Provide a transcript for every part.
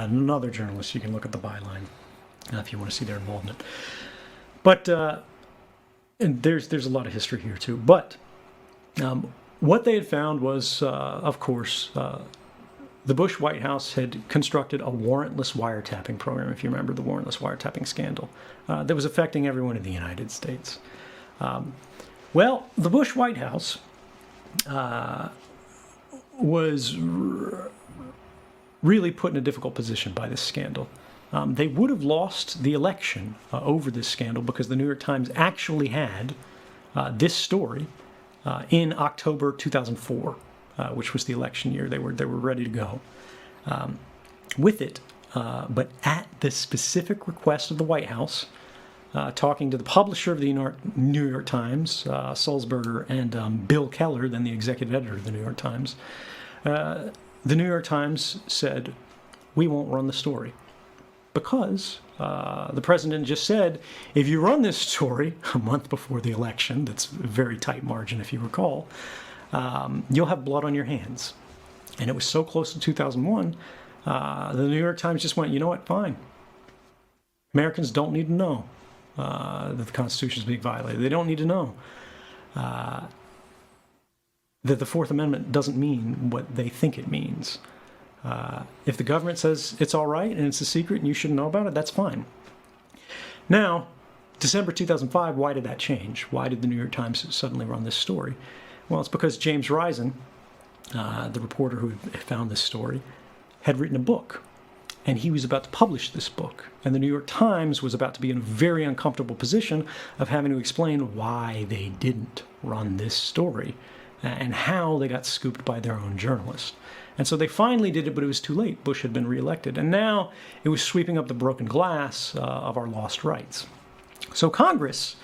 Another journalist. You can look at the byline if you want to see their involvement. But and there's a lot of history here too. But what they had found was, of course, the Bush White House had constructed a warrantless wiretapping program, if you remember the warrantless wiretapping scandal, that was affecting everyone in the United States. Well, the Bush White House was really put in a difficult position by this scandal. They would have lost the election over this scandal because the New York Times actually had this story in October 2004, which was the election year. They were ready to go with it, but at the specific request of the White House, talking to the publisher of the New York Times, Sulzberger, and Bill Keller, then the executive editor of the New York Times, the New York Times said, "We won't run the story." Because the president just said, if you run this story a month before the election, that's a very tight margin if you recall, you'll have blood on your hands. And it was so close to 2001, the New York Times just went, you know what, fine. Americans don't need to know that the Constitution is being violated. They don't need to know that the Fourth Amendment doesn't mean what they think it means. If the government says it's all right and it's a secret and you shouldn't know about it, that's fine. Now, December 2005, why did that change? Why did the New York Times suddenly run this story? Well, it's because James Risen, the reporter who found this story, had written a book. And he was about to publish this book. And the New York Times was about to be in a very uncomfortable position of having to explain why they didn't run this story and how they got scooped by their own journalist. And so they finally did it, but it was too late. Bush had been reelected. And now it was sweeping up the broken glass of our lost rights. So Congress,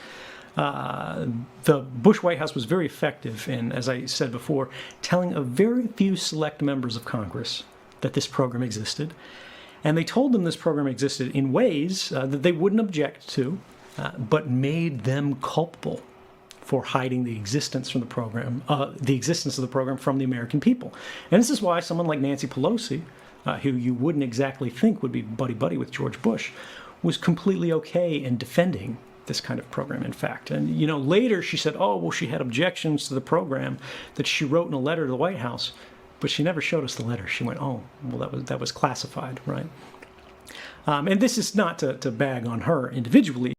the Bush White House was very effective in, as I said before, telling a very few select members of Congress that this program existed. And they told them this program existed in ways that they wouldn't object to, but made them culpable for hiding the existence from the program, the existence of the program from the American people. And this is why someone like Nancy Pelosi, who you wouldn't exactly think would be buddy-buddy with George Bush, was completely okay in defending this kind of program, in fact. And, you know, later she said, oh, well, she had objections to the program that she wrote in a letter to the White House, but she never showed us the letter. She went, oh, well, that was classified, right? And this is not to bag on her individually.